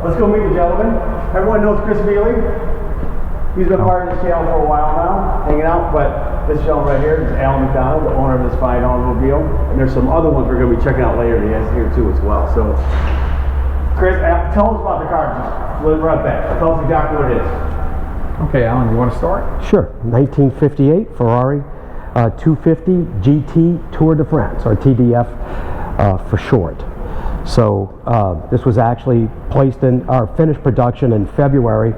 let's go meet the gentleman. Everyone knows Chris Miele. He's been part of this channel for a while now, hanging out, but this gentleman right here is Allan McDonnel, the owner of this fine automobile. And there's some other ones we're going to be checking out later. He has here too as well. So, Chris, tell us about the car. Just right back. Tell us exactly what it is. Okay, Allan, you want to start? Sure. 1958 Ferrari 250 GT Tour de France, or TDF for short. So this was actually placed in our finished production in February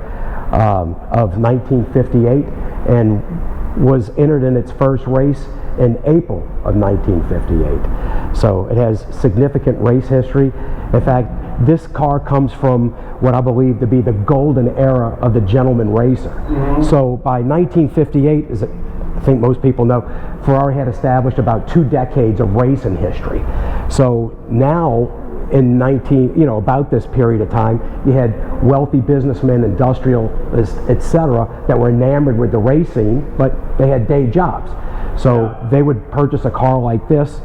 of 1958 and was entered in its first race in April of 1958. So it has significant race history. In fact, this car comes from what I believe to be the golden era of the gentleman racer. Mm-hmm. So by 1958, as I think most people know, Ferrari had established about 2 decades of racing history. So now, in about this period of time, you had wealthy businessmen, industrialists, etc., that were enamored with the racing, but they had day jobs. So they would purchase a car like this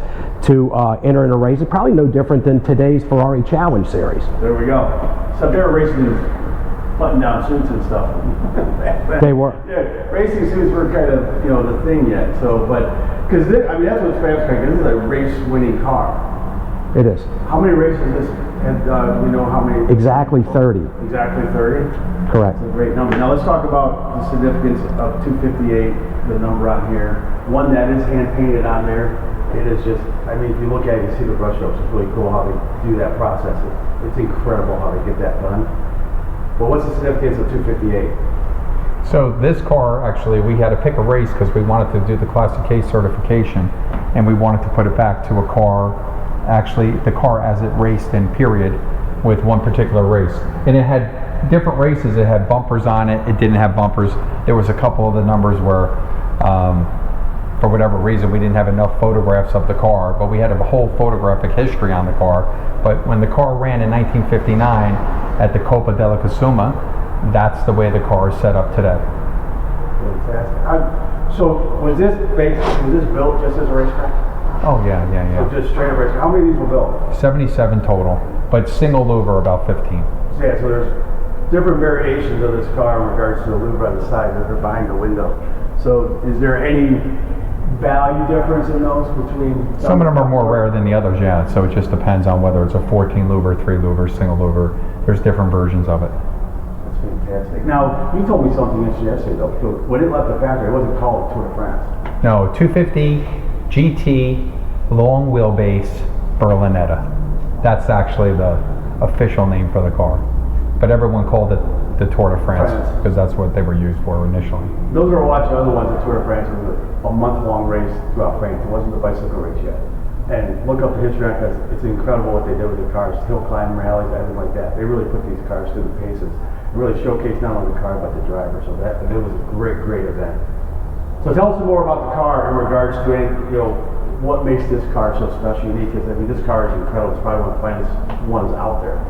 to enter in a race. It's probably no different than today's Ferrari Challenge Series. There we go. So they were racing button-down suits and stuff. They were. Yeah, racing suits were kind of, the thing yet. So, but, because, that's what's fascinating. This is a race-winning car. It is. How many races this, and we know how many? Exactly 30. Exactly 30? Correct. That's a great number. Now let's talk about the significance of 258, the number on here. One that is hand-painted on there. It is just, if you look at it, you see the brushstrokes. It's really cool how they do that process. It's incredible how they get that done. But what's the significance of 258? So this car, actually, we had to pick a race because we wanted to do the Classic K certification, and we wanted to put it back to a car, actually the car as it raced in period with one particular race. And it had different races. It had bumpers on it. It didn't have bumpers. There was a couple of the numbers where, for whatever reason, we didn't have enough photographs of the car, but we had a whole photographic history on the car. But when the car ran in 1959 at the Coppa della Casuma, that's the way the car is set up today. Fantastic. So was this built just as a racetrack? Oh yeah. So just straight up racetrack. How many of these were built? 77 total, but single louver about 15. Yeah, so there's different variations of this car in regards to the louver on the side that are behind the window. So is there any value difference in those between? Some of them are more rare than the others, yeah. So it just depends on whether it's a 14 louver, 3 louver, single louver. There's different versions of it. That's fantastic. Now, you told me something interesting yesterday though. When it left the factory, it wasn't called Tour de France. No, 250 GT long wheelbase Berlinetta. That's actually the official name for the car. But everyone called it the Tour de France because that's what they were used for initially. Those who are watching other ones, the Tour de France was a month-long race throughout France. It wasn't the bicycle race yet. And look up the history on it, it's incredible what they did with the cars, hill climb rallies, everything like that. They really put these cars through the paces and really showcased not only the car but the driver. So it was a great event. So tell us some more about the car in regards to what makes this car so special, unique. Because this car is incredible. It's probably one of the finest ones out there.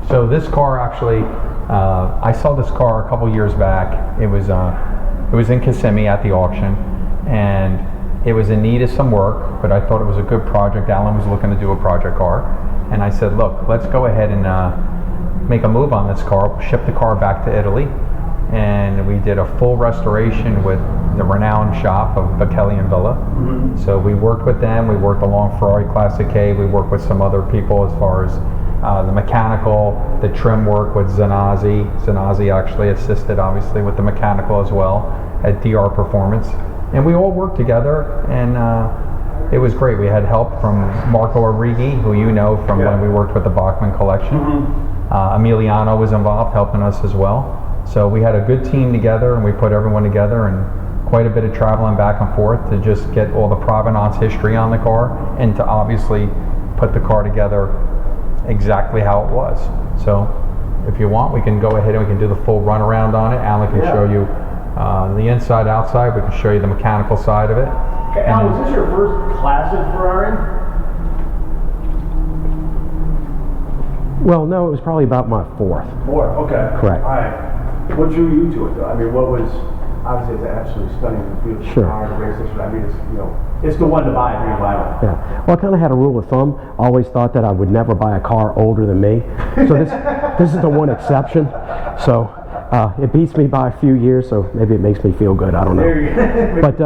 So this car actually, I saw this car a couple years back. It was in Kissimmee at the auction, and it was in need of some work, but I thought it was a good project. Allan was looking to do a project car, and I said, look, let's go ahead and make a move on this car, ship the car back to Italy, and we did a full restoration with the renowned shop of Bechelli and Villa. Mm-hmm. So we worked with them, we worked along Ferrari Classic K, we worked with some other people as far as the mechanical, the trim work with Zanazzi. Zanazzi actually assisted obviously with the mechanical as well at DR Performance. And we all worked together, and it was great. We had help from Marco Arrighi, who you know from when we worked with the Bachmann collection. Mm-hmm. Emiliano was involved helping us as well. So we had a good team together, and we put everyone together, and quite a bit of traveling back and forth to just get all the provenance history on the car and to obviously put the car together exactly how it was. So if you want, we can go ahead and we can do the full runaround on it. Allan can show you the inside, outside. We can show you the mechanical side of it. Okay, Allan, was this your first classic Ferrari? Well, no, it was probably about my fourth. Fourth, okay. Correct. All right. What drew you to it, though? What was obviously it's absolutely stunning, beautiful Sure. car, the race history. I mean, it's, it's the one to buy if you buy one. Yeah. Well, I kind of had a rule of thumb. I always thought that I would never buy a car older than me. So this is the one exception. So it beats me by a few years, so maybe it makes me feel good. I don't know. There you go. But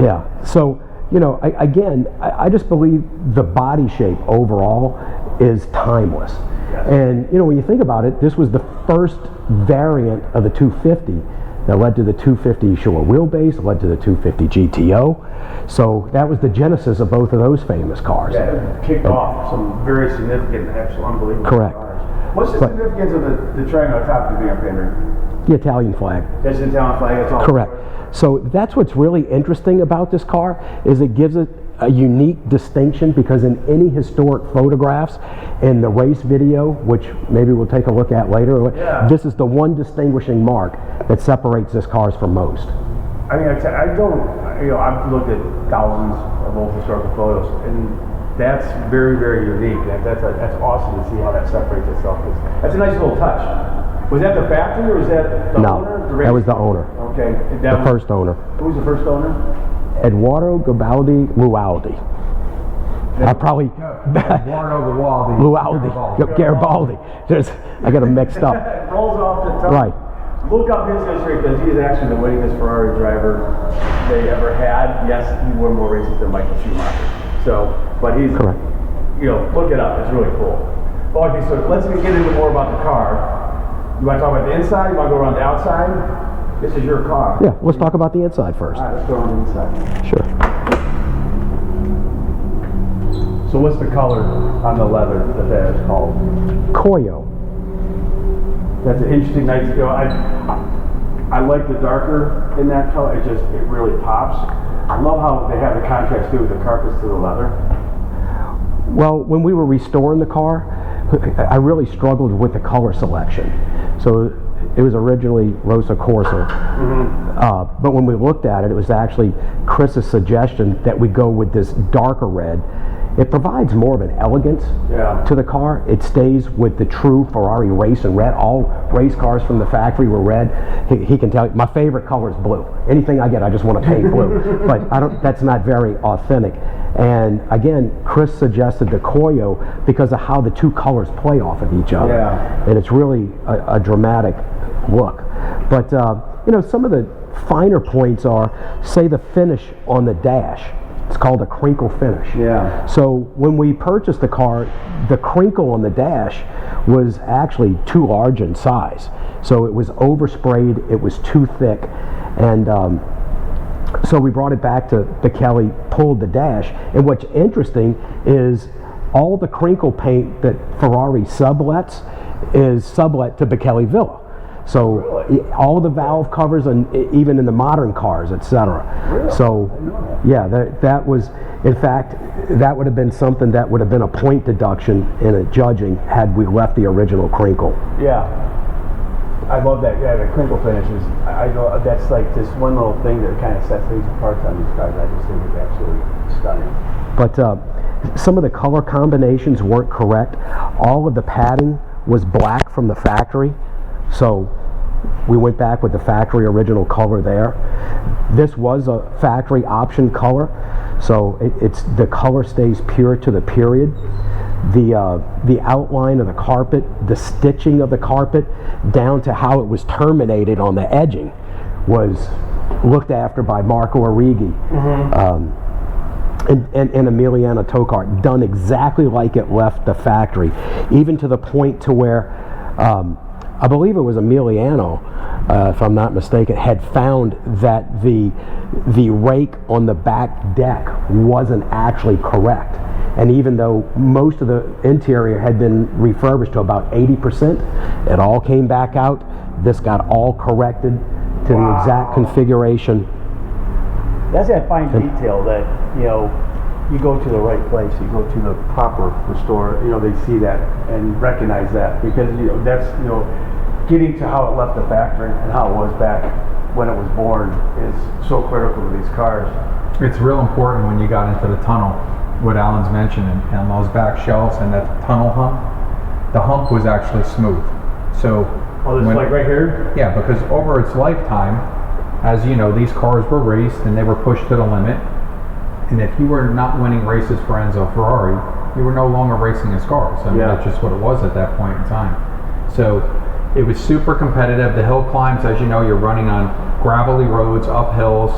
yeah. So, I just believe the body shape overall is timeless. Yes. And, when you think about it, this was the first variant of the 250 that led to the 250 short wheelbase, led to the 250 GTO. So that was the genesis of both of those famous cars. Yeah, it kicked off some very significant, actual unbelievable Correct. cars. What's the significance of the triangle on top of the Grand Pander? The Italian flag. That's the Italian flag, that's all. Correct. So that's what's really interesting about this car, is it gives it a unique distinction, because in any historic photographs in the race video, which maybe we'll take a look at later, this is the one distinguishing mark that separates this cars from most. I mean, I've looked at thousands of old historical photos, and that's very, very unique. That's awesome to see how that separates itself. That's a nice little touch. Was that the factory, or was that the owner? No, that was the owner. Okay. The first owner. Who was the first owner? Eduardo Garibaldi Lualdi. I probably Garibaldi. I got them mixed up. It rolls off the tongue. Right. Look up his history, because he is actually the winningest Ferrari driver they ever had. Yes, he won more races than Michael Schumacher. So, but he's correct. Look it up. It's really cool. Okay, so let's get into more about the car. You want to talk about the inside? You want to go around the outside? This is your car. Yeah, let's talk about the inside first. All right, let's go on the inside. Sure. So what's the color on the leather that is called? Koyo. That's an interesting nice skill. I like the darker in that color. It really pops. I love how they have the contrast too with the carpets to the leather. Well, when we were restoring the car, I really struggled with the color selection. So it was originally Rosa Corsa, but when we looked at it, it was actually Chris's suggestion that we go with this darker red. It provides more of an elegance to the car. It stays with the true Ferrari race and red. All race cars from the factory were red. He can tell you, my favorite color is blue. Anything I get, I just want to paint blue. But that's not very authentic. And again, Chris suggested the Koyo because of how the two colors play off of each other. Yeah. And it's really a dramatic look. But some of the finer points are, say, the finish on the dash. It's called a crinkle finish. Yeah. So when we purchased the car, the crinkle on the dash was actually too large in size. So it was oversprayed, it was too thick, and so we brought it back to Kelly, pulled the dash, and what's interesting is all the crinkle paint that Ferrari sublets is sublet to Bekele Villa. So all the valve covers, and even in the modern cars, etc. Really? So yeah, that was, in fact, that would have been something that would have been a point deduction in a judging had we left the original crinkle. Yeah. I love that. Yeah, the crinkle finishes. I know that's like this one little thing that kind of sets things apart on these cars. I just think it's absolutely stunning. But some of the color combinations weren't correct. All of the padding was black from the factory. So we went back with the factory original color there. This was a factory option color, so the color stays pure to the period. The outline of the carpet, the stitching of the carpet, down to how it was terminated on the edging, was looked after by Marco Arrighi and Emiliano Tokar, done exactly like it left the factory, even to the point to where I believe it was Emiliano, if I'm not mistaken, had found that the rake on the back deck wasn't actually correct. And even though most of the interior had been refurbished to about 80%, it all came back out. This got all corrected to the exact configuration. That's that fine detail that, you go to the right place, you go to the proper restore, they see that and recognize that, because, that's, getting to how it left the factory and how it was back when it was born is so critical to these cars. It's real important when you got into the tunnel, what Allan's mentioned, and those back shelves and that tunnel hump. The hump was actually smooth. So Oh, this is like right here? Yeah, because over its lifetime, as you know, these cars were raced and they were pushed to the limit. And if you were not winning races for Enzo Ferrari, you were no longer racing his cars. I mean, that's just what it was at that point in time. So it was super competitive. The hill climbs, as you know, you're running on gravelly roads, up hills.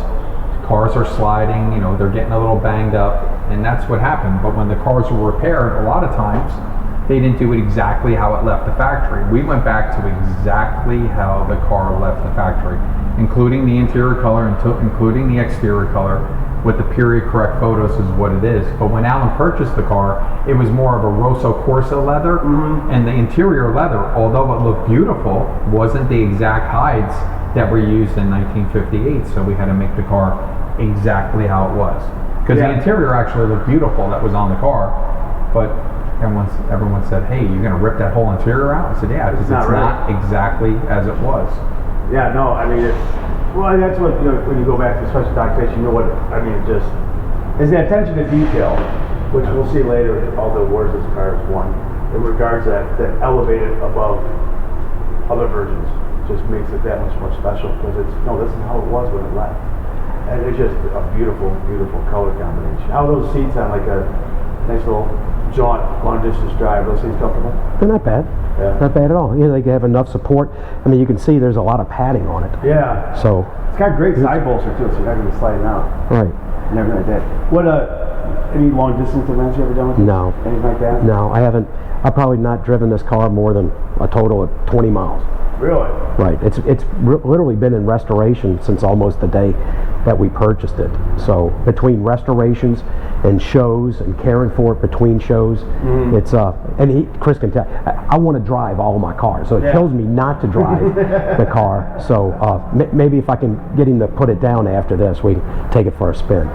Cars are sliding, you know, they're getting a little banged up, and that's what happened. But when the cars were repaired, a lot of times, they didn't do it exactly how it left the factory. We went back to exactly how the car left the factory, including the interior color, including the exterior color, with the period correct photos is what it is. But when Allan purchased the car, it was more of a Rosso Corsa leather, and the interior leather, although it looked beautiful, wasn't the exact hides that were used in 1958. So we had to make the car exactly how it was. Because the interior actually looked beautiful that was on the car, but everyone said, hey, you're going to rip that whole interior out? I said, yeah, because it's not exactly as it was. Yeah, no, I mean, that's what, you know, when you go back to special documentation, you know what, I mean, just, is the attention to detail, which we'll see later, all the awards this car has won, in regards to that elevated above other versions, just makes it that much more special, because it's, no, this is how it was when it left. And it's just a beautiful, beautiful color combination. How are those seats on like a nice little jaunt, long distance drive, those seats comfortable? They're not bad. Yeah. Not bad at all. You know, they have enough support. I mean, you can see there's a lot of padding on it. Yeah. So it's got great side bolster too, so you're not going to be sliding out. Right. And everything like that. What any long distance events you ever done with it? No. Anything like that? No, I haven't. I've probably not driven this car more than a total of 20 miles. Really? Right. It's literally been in restoration since almost the day that we purchased it. So between restorations and shows and caring for it between shows, it's and Chris can tell. I want to drive all my cars, so it kills me not to drive the car. So maybe if I can get him to put it down after this, we can take it for a spin.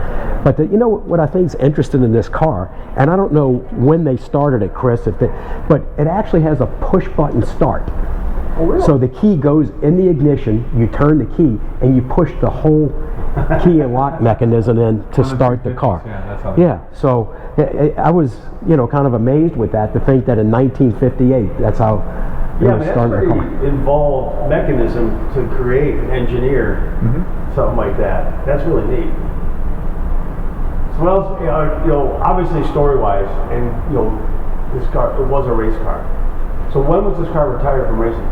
But you know what I think is interesting in this car, and I don't know when they started it, Chris, but it actually has a push button start. Oh, really? So the key goes in the ignition, you turn the key, and you push the whole key and lock mechanism in to start the car. Yeah, that's how So I was, you know, kind of amazed with that, to think that in 1958, that's how they were starting the car. Pretty involved mechanism to create and engineer something like that. That's really neat. So what else, you know, obviously story-wise, and you know, this car, it was a race car. So when was this car retired from racing?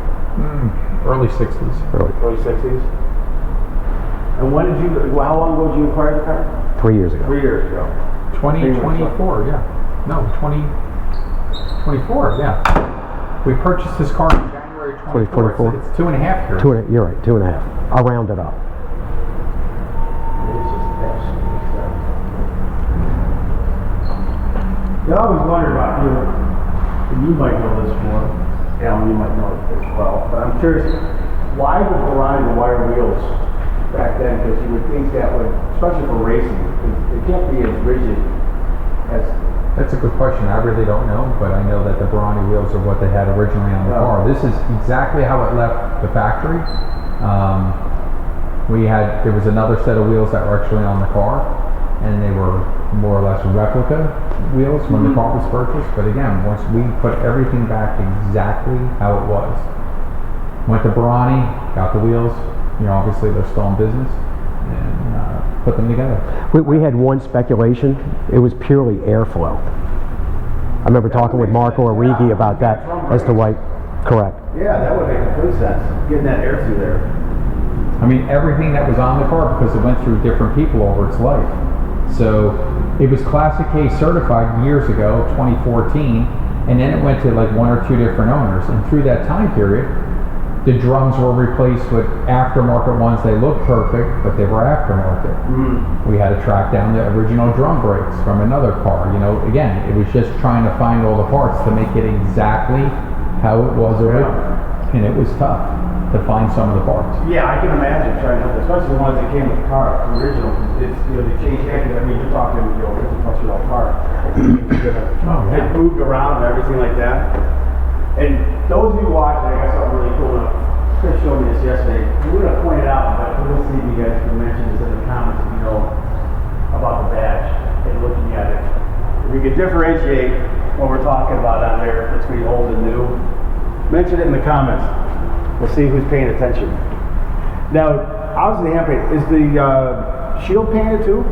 Early 60s. Early 60s. And when did how long ago did you acquire the car? 3 years ago. 3 years ago. 2024, yeah. No, 2024, yeah. We purchased this car in January 24. 2024. It's 2.5 years. You're right, 2.5. I'll round it up. I always wondered about you. You might know this more, Alan, you might know it as well, but I'm curious, why the Ferrari wire wheels back then? Because you would think that would, especially for racing, it can't be as rigid as... That's a good question. I really don't know, but I know that the Ferrari wheels are what they had originally on the car. This is exactly how it left the factory. There was another set of wheels that were actually on the car, and they were more or less replica wheels when the car was purchased. But again, once we put everything back exactly how it was, went to Barani, got the wheels, you know, obviously they're still in business, and put them together. We had one speculation. It was purely airflow. I remember talking with Marco Arrighi about that as to why. Correct. Yeah, that would make complete sense, getting that air through there. I mean, everything that was on the car, because it went through different people over its life. So it was Classic K certified years ago, 2014, and then it went to like 1 or 2 different owners. And through that time period, the drums were replaced with aftermarket ones. They looked perfect, but they were aftermarket. We had to track down the original drum brakes from another car. You know, again, it was just trying to find all the parts to make it exactly how it was originally. And it was tough to find some of the parts. Yeah, I can imagine trying to, especially the ones that came with the car, the original. It's, you know, they changed hands. I mean, you're talking, you know, $50,000 car. It moved around and everything like that. And those of you watching, I got something really cool. Chris showed me this yesterday. We're going to point it out, but we'll see if you guys can mention this in the comments if you know about the badge and looking at it. If we could differentiate what we're talking about on there between old and new, mention it in the comments. We'll see who's paying attention. Now, obviously, hand painted. Is the shield painted too?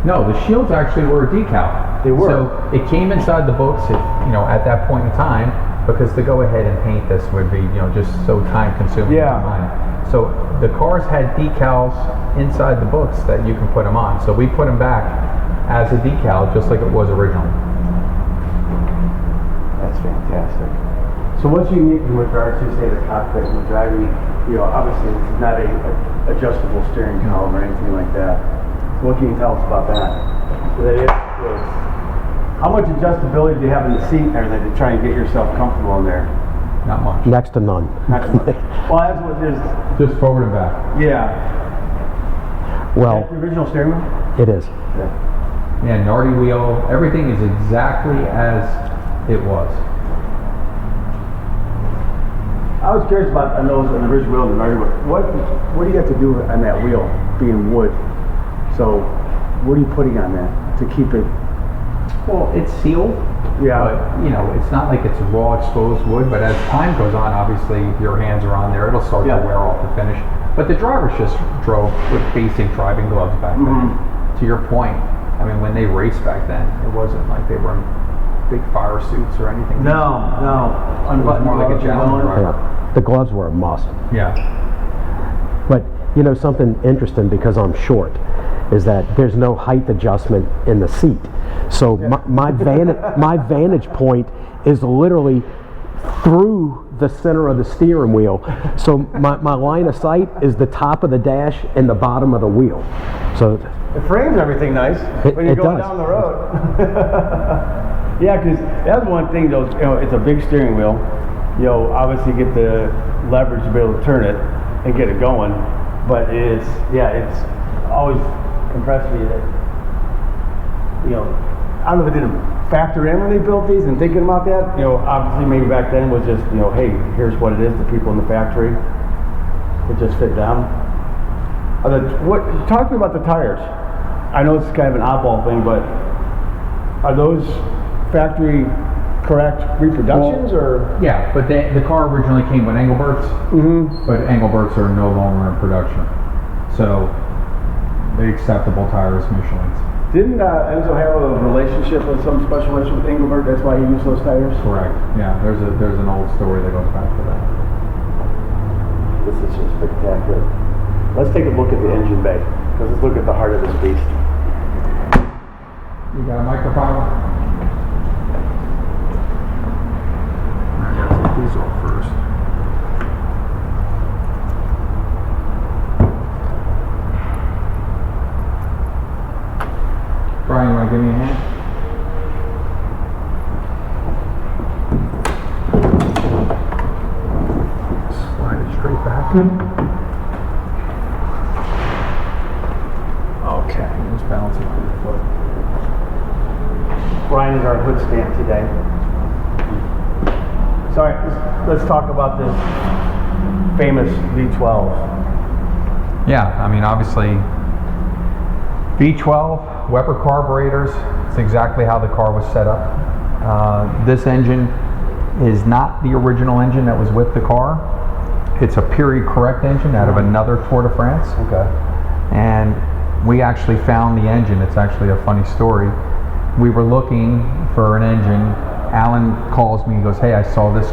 No, the shields actually were a decal. They were. So it came inside the books, at that point in time, because to go ahead and paint this would be, just so time consuming. Yeah. So the cars had decals inside the books that you can put them on. So we put them back as a decal, just like it was originally. That's fantastic. So what's unique in regards to, say, the cockpit and driving? Obviously this is not a adjustable steering column or anything like that. So what can you tell us about that? So that it was, how much adjustability do you have in the seat and everything to try and get yourself comfortable in there? Not much. Next to none. Not too much. Well, that's what there's. Just forward and back. Yeah. Well, Is that the original steering wheel? it is. Yeah. Yeah, Nardi wheel. Everything is exactly as it was. I was curious about, I know it's an original wheel and the Nardi wheel. What do you have to do on that wheel, being wood? So, what are you putting on that to keep it? Well, it's sealed. Yeah. But, it's not like it's raw exposed wood, but as time goes on, obviously, if your hands are on there, it'll start to wear off the finish. But the drivers just drove with basic driving gloves back then. To your point, I mean, when they raced back then, it wasn't like they were in big fire suits or anything. No. It was more like a gentleman driver. Yeah. The gloves were a must. Yeah. But something interesting, because I'm short, is that there's no height adjustment in the seat. So my vantage point is literally through the center of the steering wheel. So my line of sight is the top of the dash and the bottom of the wheel. So it frames everything nice when you're going down the road. Yeah, because that's one thing though, it's a big steering wheel. Obviously get the leverage to be able to turn it and get it going. But it's always impressed me that, I don't know if it didn't factor in when they built these and thinking about that. Obviously maybe back then was just, hey, here's what it is, the people in the factory. It just fit them. Talk to me about the tires. I know it's kind of an oddball thing, but are those factory correct reproductions or? Yeah, but the car originally came with Engelberts, but Engelberts are no longer in production. So the acceptable tires, Michelin's. Didn't Enzo have a relationship with some special relationship with Engelbert? That's why he used those tires? Correct. Yeah, there's an old story that goes back to that. This is just spectacular. Let's take a look at the engine bay. Let's look at the heart of this beast. You got a microphone? I gotta take these off first. Brian, you want to give me a hand? Slide it straight back. Okay, just balancing on your foot. Brian is our hood stand today. Sorry, let's talk about this famous V12. Yeah, I mean, obviously, V12, Weber carburetors, it's exactly how the car was set up. This engine is not the original engine that was with the car. It's a period correct engine out of another Tour de France. Okay. And we actually found the engine. It's actually a funny story. We were looking for an engine. Allan calls me and goes, hey, I saw this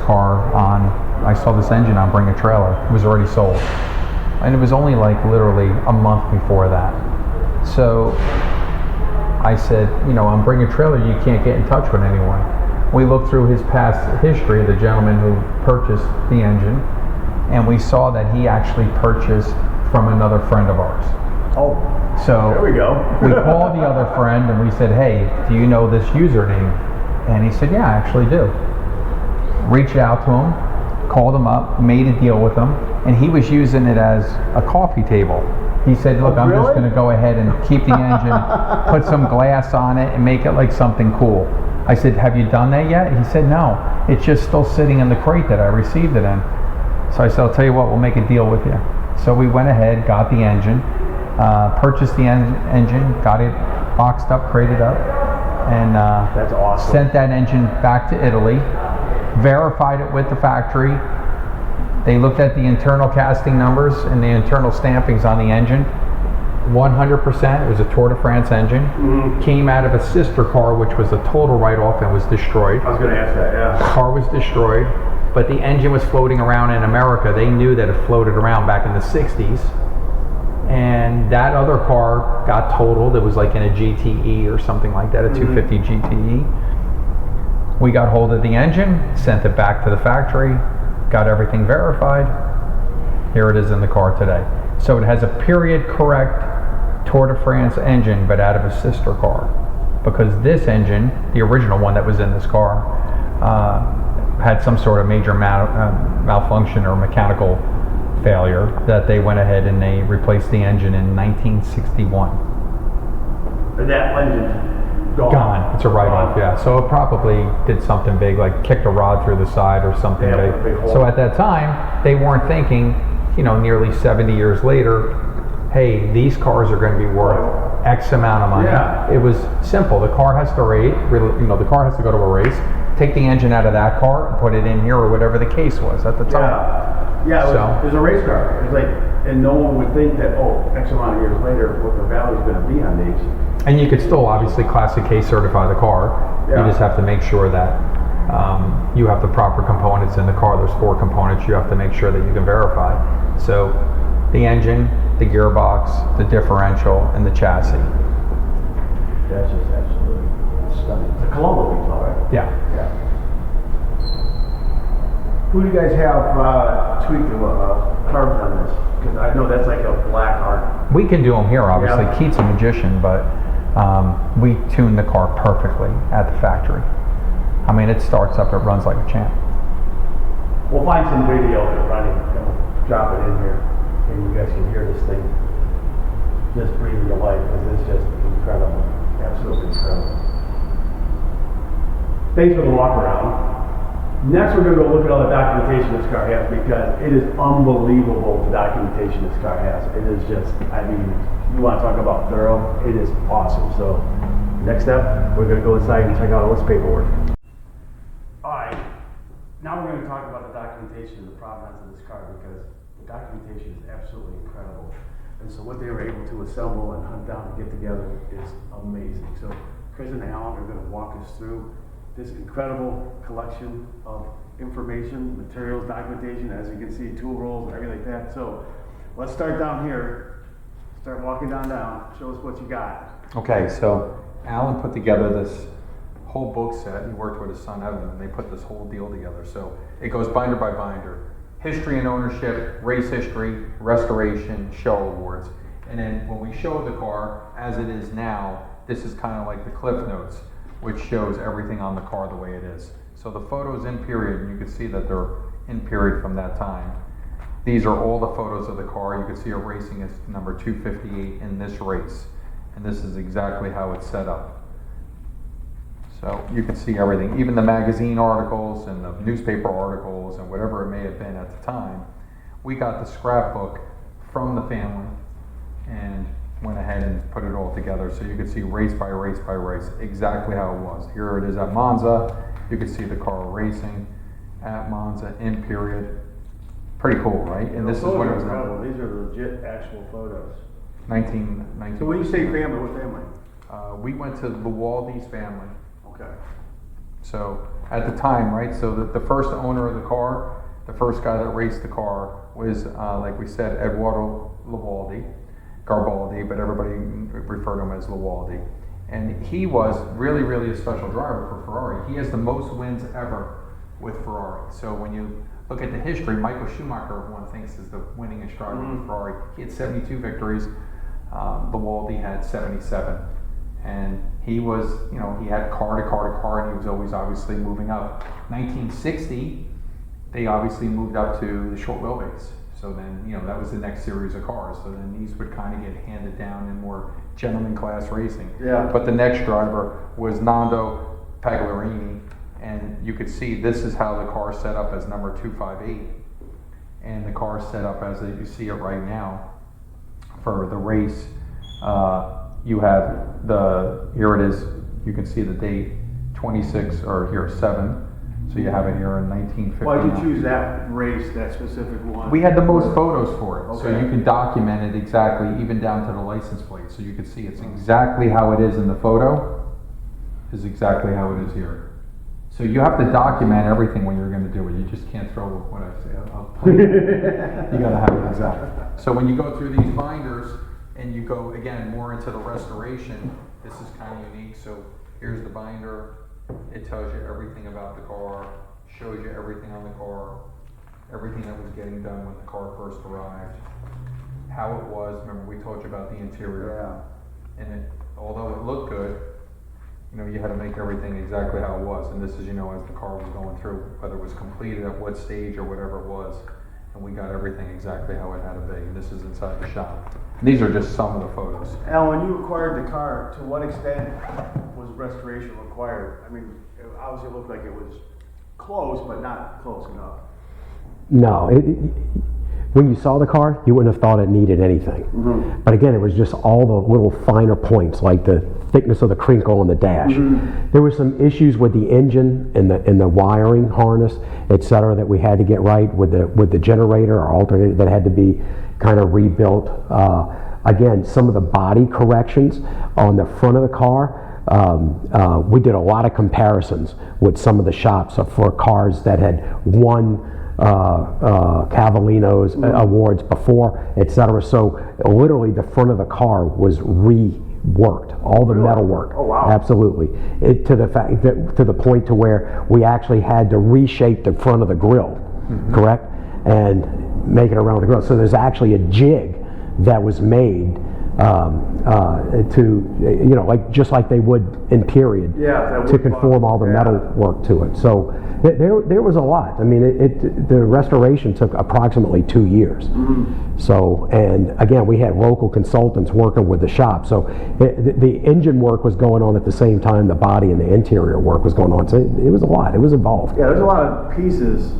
engine on Bring a Trailer. It was already sold. And it was only like literally a month before that. So I said, on Bring a Trailer, you can't get in touch with anyone. We looked through his past history, the gentleman who purchased the engine, and we saw that he actually purchased from another friend of ours. Oh, so there we go. We called the other friend and we said, hey, do you know this username? And he said, yeah, I actually do. Reached out to him, called him up, made a deal with him, and he was using it as a coffee table. He said, look, I'm just going to go ahead and keep the engine, put some glass on it, and make it like something cool. I said, have you done that yet? He said, no. It's just still sitting in the crate that I received it in. So I said, I'll tell you what, we'll make a deal with you. So we went ahead, got the engine, purchased the engine, got it boxed up, crated up, and that's awesome. Sent that engine back to Italy, verified it with the factory. They looked at the internal casting numbers and the internal stampings on the engine. 100%, it was a Tour de France engine. Came out of a sister car, which was a total write-off and was destroyed. I was going to ask that, yeah. The car was destroyed, but the engine was floating around in America. They knew that it floated around back in the 60s. And that other car got totaled. It was like in a GTE or something like that, a 250 GTE. We got hold of the engine, sent it back to the factory, got everything verified. Here it is in the car today. So it has a period correct Tour de France engine, but out of a sister car. Because this engine, the original one that was in this car, had some sort of major malfunction or mechanical failure that they went ahead and they replaced the engine in 1961. And that engine Gone. It's a write-off, yeah. So it probably did something big, like kicked a rod through the side or something big. So at that time, they weren't thinking, nearly 70 years later, hey, these cars are going to be worth X amount of money. Yeah. It was simple. The car has to the car has to go to a race, take the engine out of that car and put it in here or whatever the case was at the time. Yeah, it was a race car. It was like, and no one would think that, X amount of years later, what the value is going to be on these. And you could still obviously Classic K certify the car. Yeah. You just have to make sure that you have the proper components in the car. There's 4 components you have to make sure that you can verify. So the engine, the gearbox, the differential, and the chassis. That's just absolutely stunning. It's a Colombo detail, right? Yeah. Who do you guys have tweak the carbs on this? Because I know that's like a black art. We can do them here, obviously. Yeah. Keith's a magician, but we tune the car perfectly at the factory. I mean, it starts up, it runs like a champ. We'll find some video of it running, and we'll drop it in here, and you guys can hear this thing just breathing to life, because it's just incredible. Absolutely incredible. Thanks for the walk around. Next, we're going to go look at all the documentation this car has, because it is unbelievable the documentation this car has. It is just, you want to talk about thorough, it is awesome. So, next step, we're going to go inside and check out all this paperwork. Alright, now we're going to talk about the documentation and the provenance of this car, because the documentation is absolutely incredible. And so what they were able to assemble and hunt down and get together is amazing. So Chris and Allan are going to walk us through this incredible collection of information, materials, documentation, as you can see, tool rolls and everything like that. So let's start down here, start walking down, show us what you got. Okay, so Allan put together this whole book set. He worked with his son Evan, and they put this whole deal together. So it goes binder by binder. History and ownership, race history, restoration, show awards. And then when we show the car as it is now, this is kind of like the Cliff Notes, which shows everything on the car the way it is. So the photos in period, and you can see that they're in period from that time. These are all the photos of the car. You can see it racing as number 258 in this race. And this is exactly how it's set up. So you can see everything, even the magazine articles and the newspaper articles and whatever it may have been at the time. We got the scrapbook from the family and went ahead and put it all together so you could see race by race by race exactly how it was. Here it is at Monza. You can see the car racing at Monza in period. Pretty cool, right? And this is what it was. Incredible. These are legit actual photos. 19. So when you say family, what family? We went to Lualdi's family. Okay. So at the time, right, so the first owner of the car, the first guy that raced the car was, like we said, Eduardo Garibaldi, but everybody referred to him as Lualdi. And he was really, really a special driver for Ferrari. He has the most wins ever with Ferrari. So when you look at the history, Michael Schumacher, everyone thinks is the winningest driver with Ferrari. He had 72 victories. Lualdi had 77. And he was, he had car to car to car, and he was always obviously moving up. 1960, they obviously moved up to the short wheelbase. So then, that was the next series of cars. So then these would kind of get handed down in more gentleman class racing. Yeah. But the next driver was Nando Pagliarini, and you could see this is how the car set up as number 258. And the car set up as you see it right now for the race. You have here it is, you can see the date, 26, or here, 7. So you have it here in 1959. Why did you choose that race, that specific one? We had the most photos for it, so Okay. you can document it exactly, even down to the license plate. So you can see it's exactly how it is in the photo, is exactly how it is here. So you have to document everything when you're going to do it. You just can't throw what I say. You got to have it exact. So when you go through these binders and you go again more into the restoration, this is kind of unique. So here's the binder. It tells you everything about the car, shows you everything on the car, everything that was getting done when the car first arrived, how it was. Remember we told you about the interior. Yeah. And it, although it looked good, you know, you had to make everything exactly how it was. And this is, you know, as the car was going through, whether it was completed at what stage or whatever it was. And we got everything exactly how it had to be. And this is inside the shop. And these are just some of the photos. Al, when you acquired the car, to what extent was restoration required? I mean, obviously it looked like it was close, but not close enough. No, when you saw the car, you wouldn't have thought it needed anything. Mm-hmm. But again, it was just all the little finer points, like the thickness of the crinkle on the dash. Mm-hmm. There were some issues with the engine and the wiring harness, etc., that we had to get right with the generator or alternator that had to be kind of rebuilt. Again, some of the body corrections on the front of the car. We did a lot of comparisons with some of the shops for cars that had won Cavallino's awards before, etc. So literally the front of the car was reworked, all the metal work. Oh, wow. Absolutely. To the point to where we actually had to reshape the front of the grill, correct, and make it around the grill. So there's actually a jig that was made to, you know, like just like they would in period, to conform all the metal work to it. So there was a lot. I mean, the restoration took approximately 2 years. So, and again, we had local consultants working with the shop. So the engine work was going on at the same time the body and the interior work was going on. So it was a lot. It was involved. Yeah, there's a lot of pieces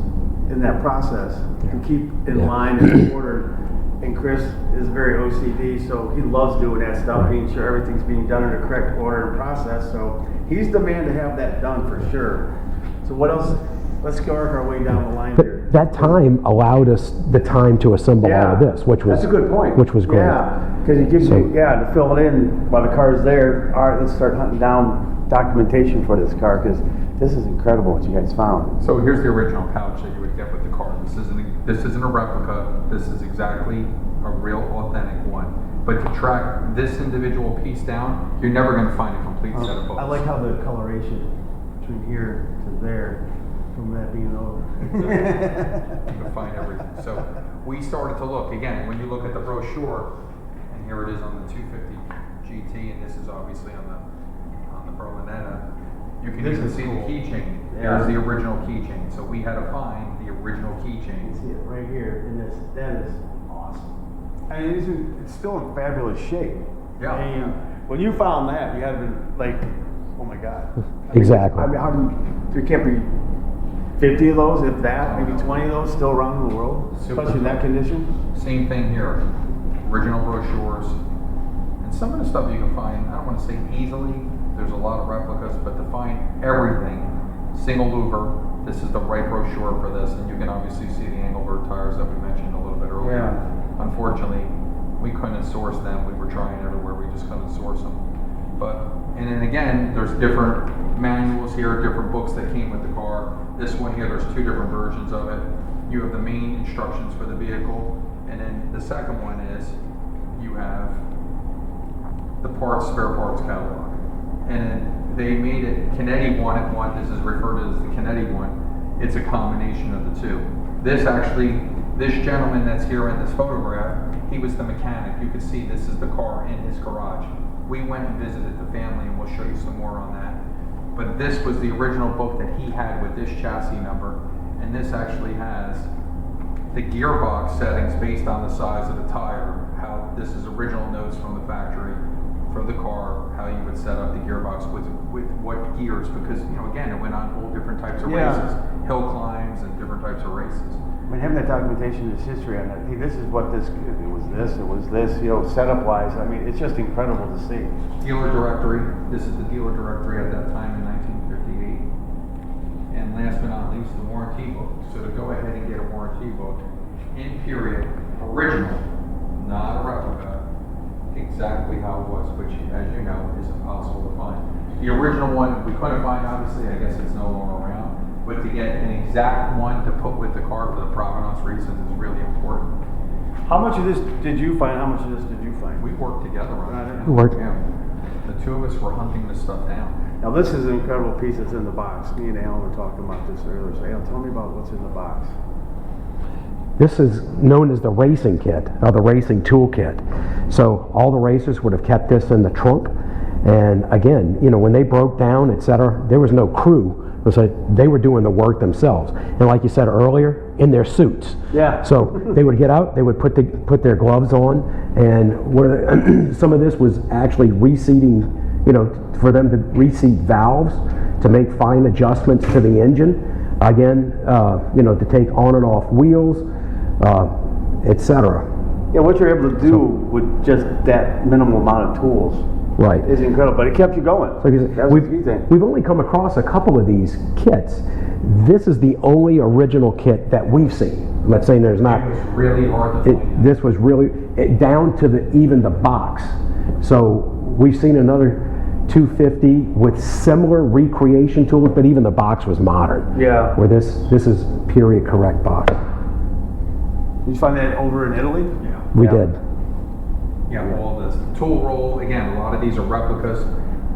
in that process to keep in line and in order. And Chris is very OCD, so he loves doing that stuff, being sure everything's being done in the correct order and process. So he's the man to have that done for sure. So what else? Let's go work our way down the line here. That time allowed us the time to assemble all of this, which was that's a good point. Which was great. Yeah, because it gives you to fill it in while the car's there. All right, let's start hunting down documentation for this car because this is incredible what you guys found. So here's the original pouch that you would get with the car. This isn't a replica. This is exactly a real authentic one. But to track this individual piece down, you're never going to find a complete set of photos. I like how the coloration between here to there, from that being over. You can find everything. So we started to look again. When you look at the brochure, and here it is on the 250 GT, and this is obviously on the Berlinetta. You can even see the keychain. Yeah. There's the original keychain. So we had to find the original keychain. You can see it right here in this. That is awesome. I mean, it's still in fabulous shape. Yeah. I mean, when you found that, you had to been like, oh my God. Exactly. I mean, there can't be 50 of those, if that, maybe 20 of those still around in the world, especially in that condition. Same thing here. Original brochures. And some of the stuff you can find, I don't want to say easily, there's a lot of replicas, but to find everything, single louver, this is the right brochure for this, and you can obviously see the Engelbert tires that we mentioned a little bit earlier. Yeah. Unfortunately, we couldn't source them. We were trying everywhere, we just couldn't source them. And then again, there's different manuals here, different books that came with the car. This one here, there's 2 different versions of it. You have the main instructions for the vehicle, and then the second one is you have the spare parts catalog. And then they made it, Canetti wanted one, this is referred to as the Canetti one. It's a combination of the two. This gentleman that's here in this photograph, he was the mechanic. You can see this is the car in his garage. We went and visited the family, and we'll show you some more on that. But this was the original book that he had with this chassis number, and this actually has the gearbox settings based on the size of the tire, how this is original notes from the factory for the car, how you would set up the gearbox with what gears, because, you know, again, it went on all different types of races, hill climbs and different types of races. I mean, having that documentation, this history on that, hey, this is what this, it was this, you know, setup wise, I mean, it's just incredible to see. Dealer directory, this is the dealer directory at that time in 1958. And last but not least, the warranty book. So to go ahead and get a warranty book in period, original, not a replica, exactly how it was, which, as you know, is impossible to find. The original one we couldn't find, obviously. I guess it's no longer around. But to get an exact one to put with the car for the provenance reasons is really important. How much of this did you find? How much of this did you find? We worked together on it. We worked. Yeah. The two of us were hunting this stuff down. Now this is an incredible piece that's in the box. Me and Allan were talking about this earlier. So Allan, tell me about what's in the box. This is known as the racing kit, or the racing tool kit. So all the racers would have kept this in the trunk. And again, you know, when they broke down, etc., there was no crew. It was like they were doing the work themselves. And like you said earlier, in their suits. Yeah. So they would get out, they would put their gloves on, and some of this was actually reseating, you know, for them to reseat valves, to make fine adjustments to the engine. Again, you know, to take on and off wheels, etc. Yeah, what you're able to do with just that minimal amount of tools, right, is incredible. But it kept you going. So That's the key thing. we've only come across a couple of these kits. This is the only original kit that we've seen. I'm not saying there's not. It was really hard to find. This was really down to even the box. So we've seen another 250 with similar recreation tools, but even the box was modern. Yeah. Where this is period correct box. Did you find that over in Italy? Yeah. We Yeah. did. Yeah, all this tool roll. Again, a lot of these are replicas.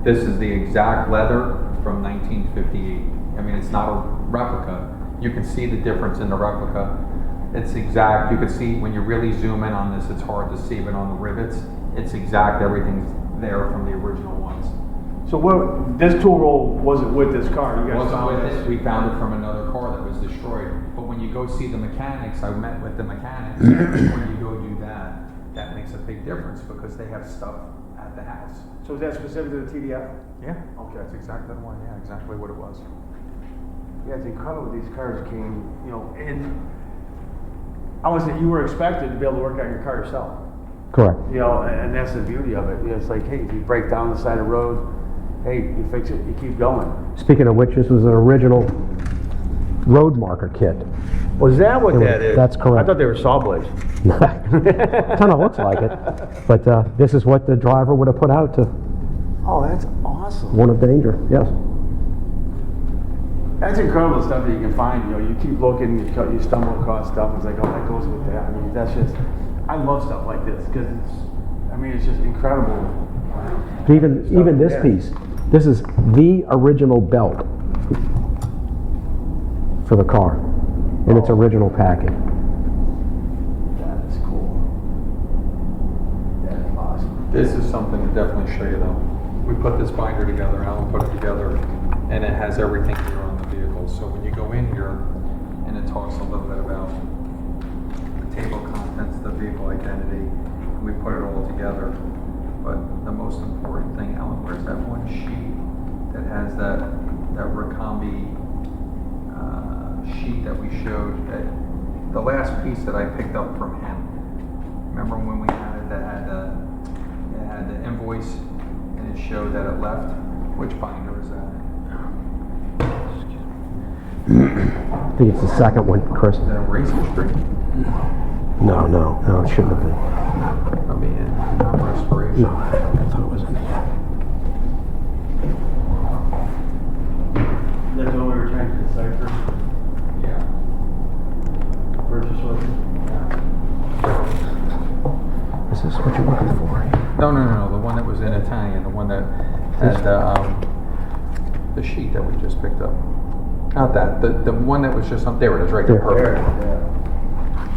This is the exact leather from 1958. I mean, it's not a replica. You can see the difference in the replica. It's exact. You can see when you really zoom in on this, it's hard to see, but on the rivets, it's exact. Everything's there from the original ones. So this tool roll wasn't with this car. You guys Wasn't found with this. it. We found it from another car that was destroyed. But when you go see the mechanics, I met with the mechanics. When you go do that, that makes a big difference because they have stuff at the house. So is that specific to the TDF? Yeah. Okay. That's exactly the one. Yeah, exactly what it was. Yeah, it's incredible these cars came, you know, and I was saying you were expected to be able to work on your car yourself. Correct. You know, and that's the beauty of it. You know, it's like, hey, if you break down the side of the road, hey, you fix it, you keep going. Speaking of which, this was an original road marker kit. Was that what that is? That's correct. I thought they were saw blades. Kind of looks like it. But this is what the driver would have put out to Oh, that's awesome. warn of danger. Yes. That's incredible stuff that you can find. You know, you keep looking, you stumble across stuff, and it's like, oh, that goes with that. I mean, that's just, I love stuff like this because it's just incredible. Even this piece, this is the original belt for the car in its original packing. That is cool. That is awesome. This is something to definitely show you though. We put this binder together, Alan put it together, and it has everything here on the vehicle. So when you go in here, and it talks a little bit about the table of contents, the vehicle identity, and we put it all together. But the most important thing, Alan, where's that one sheet that has that Ricambi sheet that we showed, that the last piece that I picked up from him. Remember when we had it that had the invoice and it showed that it left? Which binder is that? I think it's the second one, Chris. The Racing Street? No, it shouldn't have been. Probably in Restoration. No, I thought it was in there. That's what we were trying to decipher. Yeah. Purchase order. Is this what you're looking for? No, the one that was in Italian, the one that had the sheet that we just picked up. Not that, the one that was just up there, it is right there, perfect. Yeah.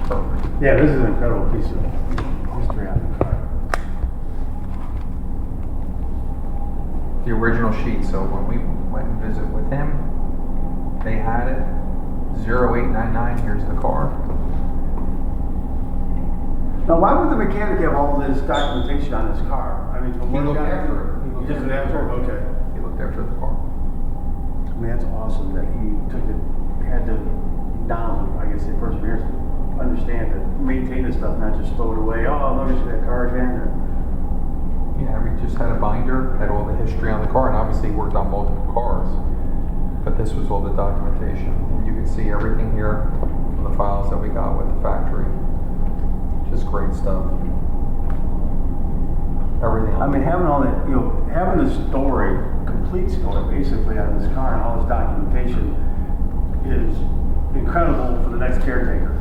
Perfect. Yeah, this is an incredible piece of history on the car. The original sheet, so when we went and visited with him, they had it, 0899, here's the car. Now, why would the mechanic have all this documentation on his car? I mean, from He work looked on after it. He just looked after it? Okay. He looked after the car. I mean, that's awesome that he had the down, I guess, the perseverance to understand to maintain this stuff, not just throw it away. Oh, I'll never see that car again. Or, Yeah, we just had a binder, had all the history on the car, and obviously worked on multiple cars. But this was all the documentation. And you can see everything here from the files that we got with the factory. Just great stuff. Everything. I mean, having all that, having the story, complete story, basically on this car and all this documentation is incredible for the next caretaker.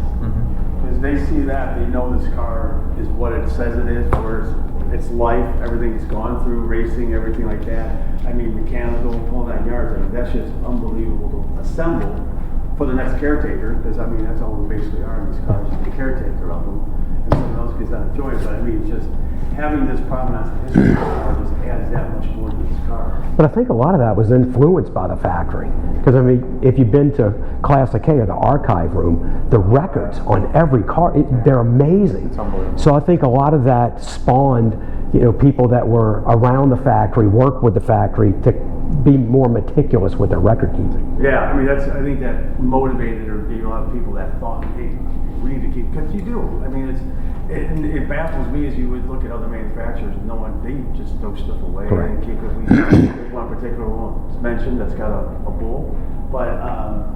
Because they see that, they know this car is what it says it is, where its life, everything it's gone through, racing, everything like that. I mean, mechanical, whole 9 yards. I mean, that's just unbelievable to assemble for the next caretaker, because I mean, that's all we basically are in these cars, the caretaker of them, and someone else gets to enjoy it. But I mean, it's just having this provenance and history of the car just adds that much more to this car. But I think a lot of that was influenced by the factory. Because, I mean, if you've been to Classic K or the archive room, the records on every car, they're amazing. It's unbelievable. So I think a lot of that spawned, people that were around the factory, worked with the factory to be more meticulous with their record keeping. Yeah, I mean, I think that motivated or gave a lot of people that thought, hey, we need to keep, because you do. I mean, it baffles me as you would look at other manufacturers, they just throw stuff away. Correct. And keep it. There's one particular one that's mentioned that's got a bull, but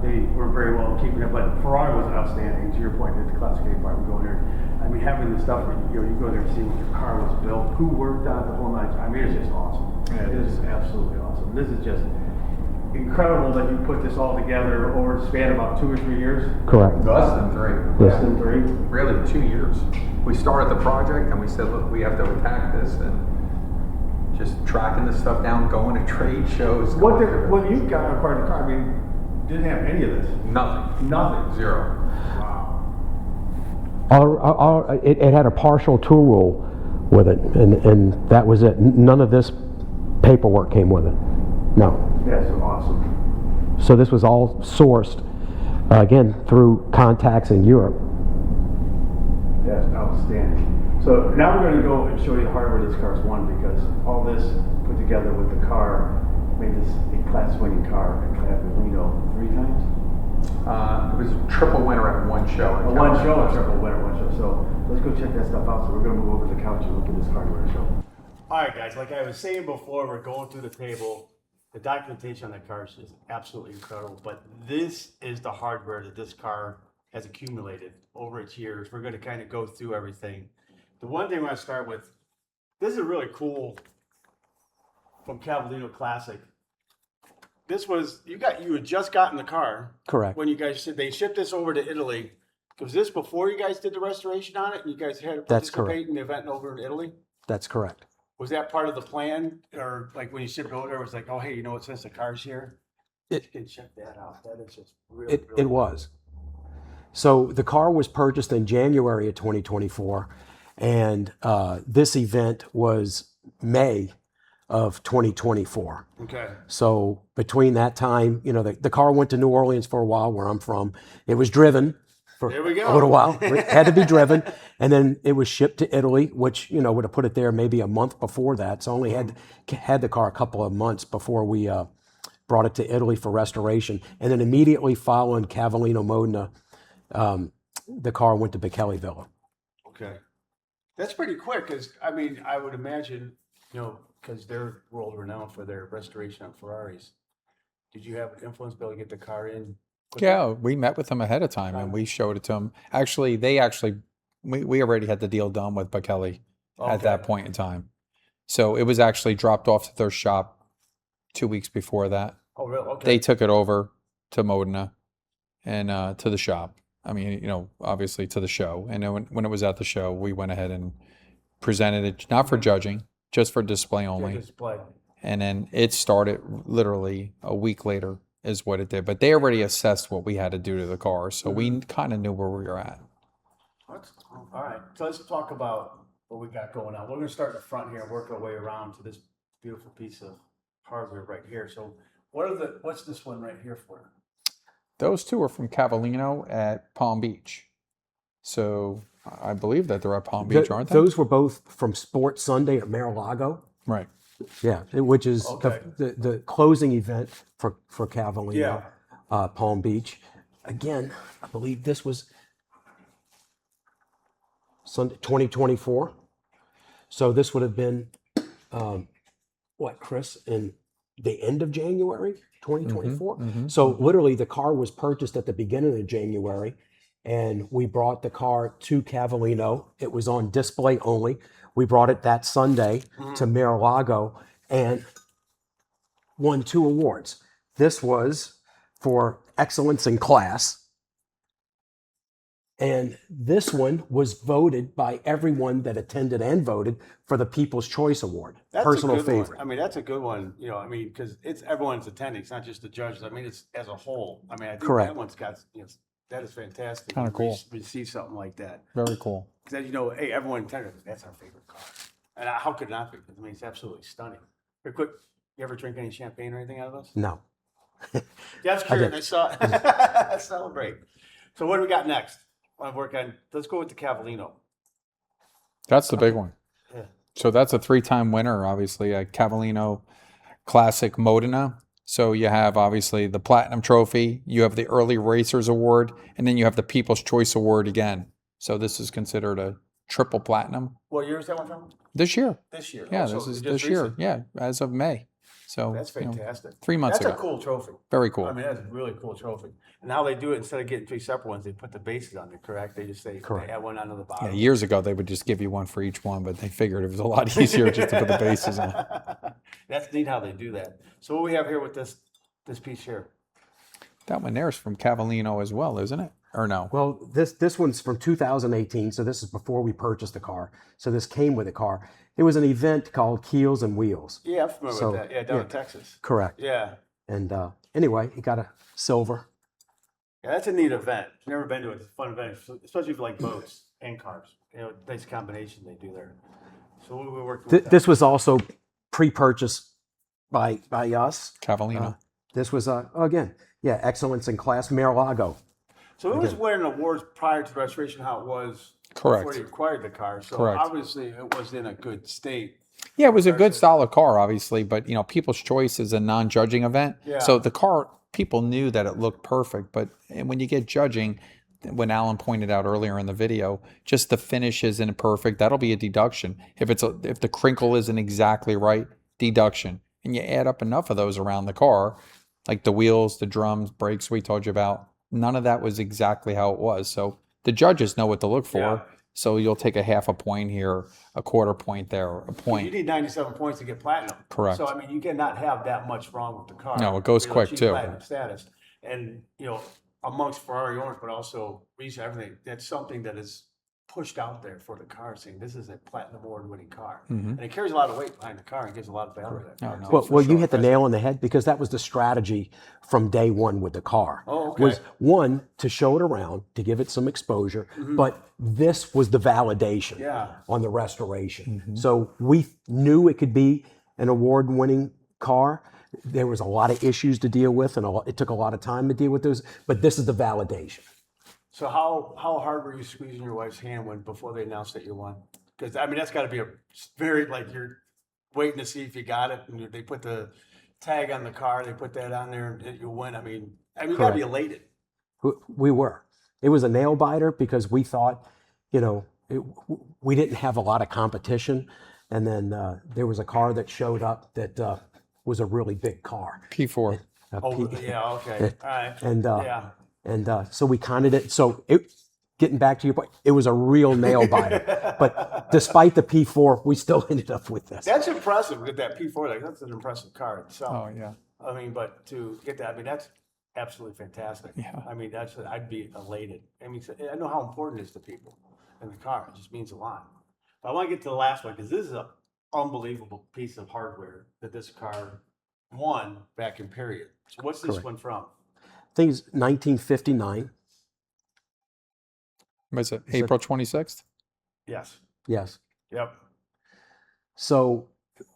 they were very well keeping it. But Ferrari was outstanding. To your point, at the Classic A part, we go in there. I mean, having the stuff where you go there and see what the car was built, who worked on it the whole night. I mean, it's just awesome. Yeah, it is absolutely awesome. This is just incredible that you put this all together over a span of about 2 or 3 years. Correct. Less than 3. Less than 3. Really 2 years. We started the project and we said, look, we have to attack this, and just tracking this stuff down, going to trade shows. What you got a part of the car, I mean, didn't have any of this. Nothing. 0. Wow. It had a partial tool rule with it, and that was it. None of this paperwork came with it. No. That's awesome. So this was all sourced, again, through contacts in Europe. That's outstanding. So now we're going to go and show you the hardware this car's won, because all this put together with the car made this a class-winning car at Cavallino 3 times? It was a triple winner at one show. A triple winner, one show. So let's go check that stuff out. So we're going to move over to the couch and look at this hardware show. All right, guys, like I was saying before, we're going through the table. The documentation on that car is just absolutely incredible, but this is the hardware that this car has accumulated over its years. We're going to kind of go through everything. The one thing I want to start with, this is really cool from Cavallino Classic. This was, you had just gotten the car. Correct. When you guys said they shipped this over to Italy. Was this before you guys did the restoration on it and you guys had to That's participate correct. in the event over in Italy? That's correct. Was that part of the plan, or like when you shipped it over, it was like, oh, hey, you know what, since the car's here, you can check that out. That is just really, really It was. So the car was purchased in January of 2024, and this event was May of 2024. Okay. So between that time, the car went to New Orleans for a while, where I'm from. It was driven for There we go. a little while. It had to be driven. And then it was shipped to Italy, which, would have put it there maybe a month before that. So only had the car a couple of months before we brought it to Italy for restoration. And then immediately following Cavallino Modena, the car went to Bekele Villa. Okay. That's pretty quick, because, I mean, I would imagine, because they're world renowned for their restoration on Ferraris. Did you have an influence to be able to get the car in? Yeah, we met with them ahead of time and we showed it to them. Actually, we already had the deal done with Bekele at that point in time. So it was actually dropped off to their shop 2 weeks before that. Oh, really? Okay. They took it over to Modena and to the shop. I mean, obviously to the show. And then when it was at the show, we went ahead and presented it, not for judging, just for display only. Display. And then it started literally a week later is what it did. But they already assessed what we had to do to the car. So we kind of knew where we were at. All right. So let's talk about what we got going on. We're going to start in the front here and work our way around to this beautiful piece of hardware right here. So what's this one right here for? Those two are from Cavallino at Palm Beach. So I believe that they're at Palm Beach, aren't they? Those were both from Sports Sunday at Mar-a-Lago. Right. Yeah, which is Okay. the closing event for Cavallino, Yeah. Palm Beach. Again, I believe this was Sunday 2024. So this would have been, Chris, in the end of January 2024. So literally the car was purchased at the beginning of January, and we brought the car to Cavallino. It was on display only. We brought it that Sunday to Mar-a-Lago and won 2 awards. This was for excellence in class. And this one was voted by everyone that attended and voted for the People's Choice Award. That's personal a good favorite. one. I mean, that's a good one. You know, I mean, because it's everyone's attending. It's not just the judges. I mean, it's as a whole. I mean, I think Correct. that one's got, you know, that is fantastic. Kinda to cool. Receive something like that. Very cool. Because, you know, hey, everyone attended. That's our favorite car. And how could it not be? I mean, it's absolutely stunning. Very quick, you ever drink any champagne or anything out of those? No. Yeah, that's curious. I saw celebrate. So what do we got next? Let's go with the Cavallino. That's the big one. Yeah. So that's a 3-time winner, obviously, a Cavallino Classic Modena. So you have obviously the Platinum Trophy, you have the Early Racers Award, and then you have the People's Choice Award again. So this is considered a triple platinum What year is that one from? this year. This year. Yeah, Oh, so this is just this year. recent. Yeah, as of May. So That's you know, fantastic. 3 months That's ago. a cool trophy. Very cool. I mean, that's a really cool trophy. And how they do it, instead of getting 3 separate ones, they put the bases on it, correct? They just say, Correct. they add one onto the Yeah, bottom. years ago they would just give you one for each one, but they figured it was a lot easier just to put the bases on. That's neat how they do that. So what we have here with this piece here? That one there is from Cavallino as well, isn't it? Or no? Well, this one's from 2018, so this is before we purchased the car. So this came with the car. It was an event called Keels and Wheels. Yeah, I'm familiar So, with that. Yeah, down yeah. in Texas. Correct. Yeah. And anyway, it got a silver. Yeah, that's a neat event. Never been to it. It's a fun event, especially for like boats and cars. You know, nice combination they do there. So we worked with that. This was also pre-purchased by us. Cavallino. This was again, yeah, excellence in class, Mar-a-Lago. So it was winning awards prior to the restoration, how it was Correct. before you acquired the car. So Correct. obviously it was in a good state. Yeah, it was a good solid car, obviously, but you know, People's Choice is a non-judging event. Yeah. So the car, people knew that it looked perfect, but when you get judging, when Allan pointed out earlier in the video, just the finish isn't perfect, that'll be a deduction. If the crinkle isn't exactly right, deduction. And you add up enough of those around the car, like the wheels, the drums, brakes we told you about, none of that was exactly how it was. So the judges know what to look for. Yeah. So you'll take a half a point here, a quarter point there, a You point. need 97 points to get platinum. Correct. So I mean, you cannot have that much wrong with the car. No, it goes to quick, achieve too. Platinum status, and you know, amongst Ferrari owners, but also research everything. That's something that is pushed out there for the car, saying this is a platinum award-winning car, and it carries a lot of weight behind the car and gives a lot of value to that car. no. too, Well, for well, you sure. hit the nail on the head because that was the strategy from day one with the car. Oh, okay. Was one, to show it around, to give it some exposure, but this was the validation Yeah. on the restoration. So we knew it could be an award-winning car. There was a lot of issues to deal with, and it took a lot of time to deal with those, but this is the validation. So how hard were you squeezing your wife's hand before they announced that you won? Because I mean, that's got to be a very, like, you're waiting to see if you got it, and they put the tag on the car, they put that on there, and you win. I mean, you got to be elated. We were. It was a nail biter because we thought, you know, we didn't have a lot of competition. And then there was a car that showed up that was a really big car. P4. Oh, yeah, okay, all right. And yeah. so we kind of did. So getting back to your point, it was a real nail biter. But despite the P4, we still ended up with this. That's impressive with that P4. Like, that's an impressive car itself. Oh, yeah. I mean, but to get that, I mean, that's absolutely fantastic. Yeah. I mean, I'd be elated. I mean, I know how important it is to people in the car. It just means a lot. But I want to get to the last one because this is an unbelievable piece of hardware that this car won back in period. So what's this Correct. one from? I think it's 1959. Was it April 26th? Yes. Yes. Yep. So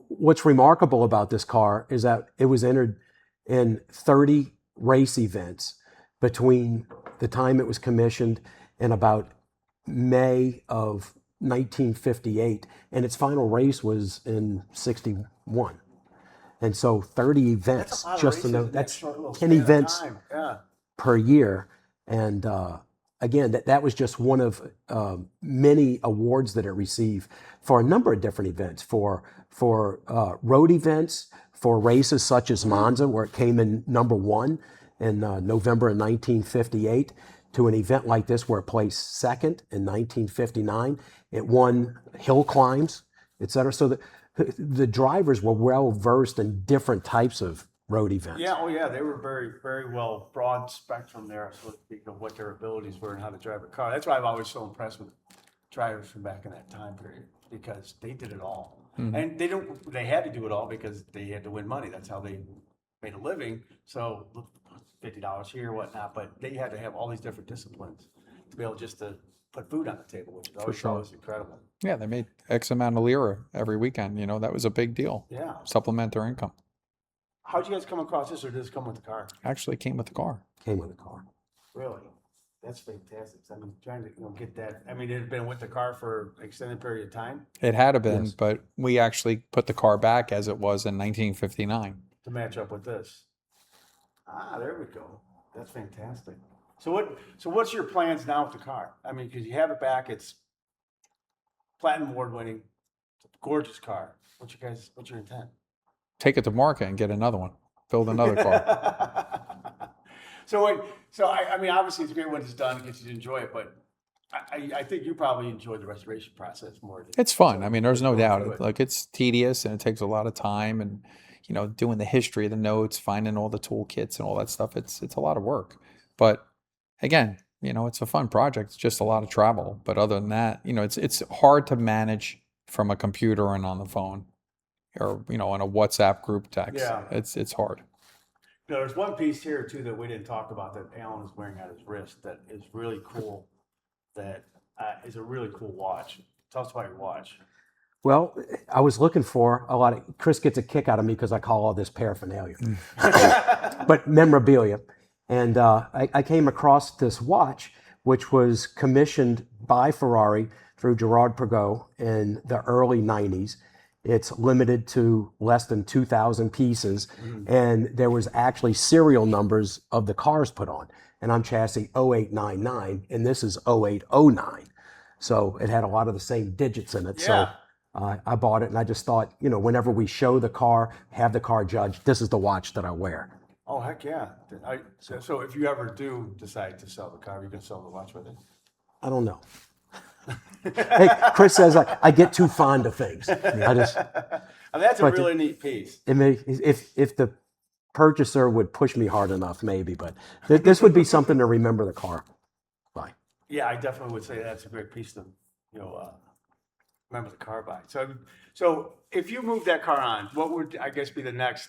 what's remarkable about this car is that it was entered in 30 race events between the time it was commissioned and about May of 1958, and its final race was in 61. And so 30 events, That's a lot of just to races know, in that that's short little 10 span of events time. Yeah. per year. And again, that was just one of many awards that it received for a number of different events, for road events, for races such as Monza, where it came in #1 in November of 1958, to an event like this where it placed second in 1959. It won hill climbs, etc. So the drivers were well versed in different types of road events. Yeah, oh yeah, they were very, very well broad spectrum there, so to speak, of what their abilities were and how to drive a car. That's why I'm always so impressed with drivers from back in that time period, because they did it all. And they had to do it all because they had to win money. That's how they made a living. So $50 here, whatnot, but they had to have all these different disciplines to be able just to put food on the table, which is always incredible. Yeah, they made X amount of lira every weekend. You know, that was a big deal. Yeah. Supplement their income. How'd you guys come across this, or did this come with the car? Actually came with the car. Came with a car. Really? That's fantastic. I mean, trying to get that. I mean, it had been with the car for an extended period of time It had been, Yes. but we actually put the car back as it was in 1959. to match up with this. Ah, there we go. That's fantastic. So what's your plans now with the car? I mean, because you have it back, it's platinum award winning, it's a gorgeous car. What's your intent? Take it to market and get another one. Build another car. So I mean, obviously it's great when it's done, it gets you to enjoy it, but I think you probably enjoy the restoration process more. It's fun. I mean, there's no Going doubt. through it. Like, it's tedious and it takes a lot of time, and you know, doing the history of the notes, finding all the toolkits and all that stuff. It's a lot of work. But again, you know, it's a fun project. It's just a lot of travel. But other than that, you know, it's hard to manage from a computer and on the phone, or you know, on a WhatsApp group text. Yeah. It's hard. Now, there's one piece here too that we didn't talk about that Allan is wearing on his wrist that is really cool. That is a really cool watch. Tell us about your watch. Well, I was looking for a lot of, Chris gets a kick out of me because I call all this paraphernalia, but memorabilia. And I came across this watch, which was commissioned by Ferrari through Gerard Perregaux in the early 90s. It's limited to less than 2,000 pieces. And there was actually serial numbers of the cars put on. And I'm chassis 0899, and this is 0809. So it had a lot of the same digits in it. Yeah. So I bought it, and I just thought, you know, whenever we show the car, have the car judged, this is the watch that I wear. Oh, heck yeah. So if you ever do decide to sell the car, you can sell the watch with it. I don't know. Hey, Chris says I get too fond of things. I just, I mean, that's a But really neat piece. if the purchaser would push me hard enough, maybe, but this would be something to remember the car by. Yeah, I definitely would say that's a great piece to, remember the car by. So if you move that car on, what would, I guess, be the next,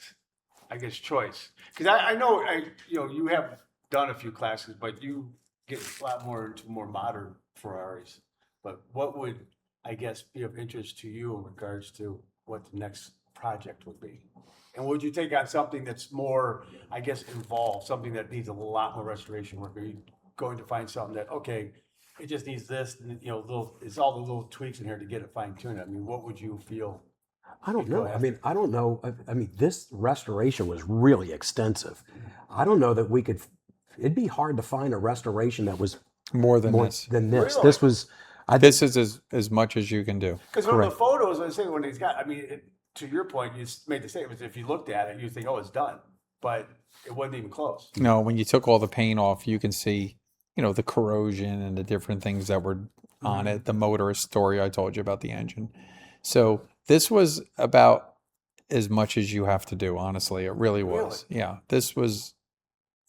choice? Because I know, you have done a few classes, but you get a lot more into more modern Ferraris. But what would, I guess, be of interest to you in regards to what the next project would be? And would you take on something that's more, I guess, involved, something that needs a lot more restoration work? Are you going to find something that, okay, it just needs this, and, it's all the little tweaks in here to get it fine-tuned? I mean, what would you feel? I don't know. I mean, I don't know. I mean, this restoration was really extensive. I don't know that we could, it'd be hard to find a restoration that was More than more this. than this. Really? This was, This is as much as you can do. Because from the Correct. photos, I say when he's got, to your point, you made the statement, if you looked at it, you think, oh, it's done. But it wasn't even close. No, when you took all the paint off, you can see, the corrosion and the different things that were on it. The motorist story I told you about the engine. So this was about as much as you have to do, honestly. It really was. Yeah, this was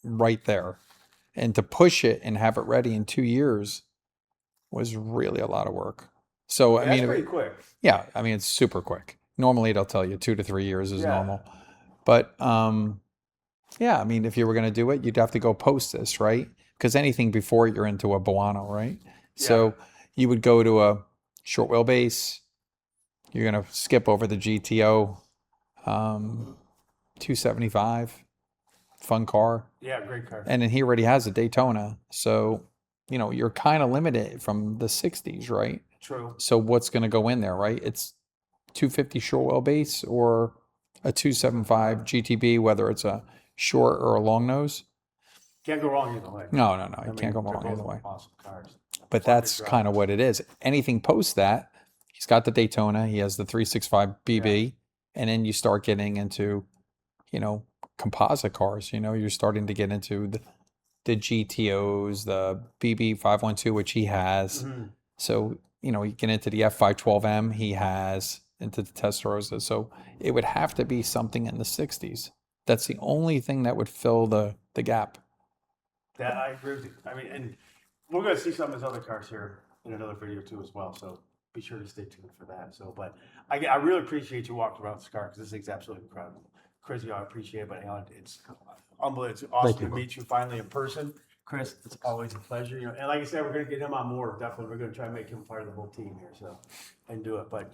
right there. And to push it and have it ready in 2 years was really a lot of work. So, That's pretty quick. yeah, it's super quick. Normally they'll tell you 2 to 3 years is Yeah. normal. But yeah, if you were going to do it, you'd have to go post this, right? Because anything before it, you're into a Buono, right? So you would go to a short wheelbase. You're going to skip over the GTO 275, fun car. Yeah, great car. And then he already has a Daytona. So, you're kind of limited from the 60s, right? True. So what's going to go in there, right? It's 250 short wheelbase or a 275 GTB, whether it's a short or a long nose. Can't go wrong either way. No, you I mean, can't go they're wrong both either way. Awesome cars. But Fun to that's drive. kind of what it is. Anything post that, he's got the Daytona, he has the 365 BB, and then you start getting into, composite cars. You're starting to get into the GTOs, the BB 512, which he has. Mhm. So, you get into the F512M he has, into the Testarossa. So it would have to be something in the 60s. That's the only thing that would fill the gap. That I agree with you. I mean, and we're going to see some of his other cars here in another video too as well. So be sure to stay tuned for that. So, but I really appreciate you walking around this car because this thing's absolutely incredible. Chris, I appreciate it, but Alan, it's unbelievable. It's awesome to meet you finally in person. Chris, it's always a pleasure. And like I said, we're going to get him on more. Definitely, we're going to try and make him part of the whole team here. So, and do it. But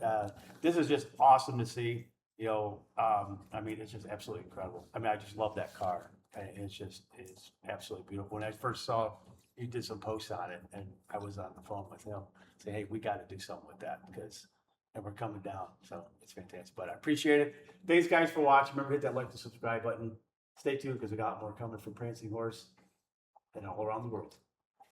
this is just awesome to see. I mean, it's just absolutely incredible. I mean, I just love that car. And it's absolutely beautiful. When I first saw you did some posts on it, and I was on the phone with him, saying, "Hey, we got to do something with that and we're coming down." So it's fantastic. But I appreciate it. Thanks, guys, for watching. Remember, hit that like and subscribe button. Stay tuned because we got more coming from Prancing Horse and all around the world.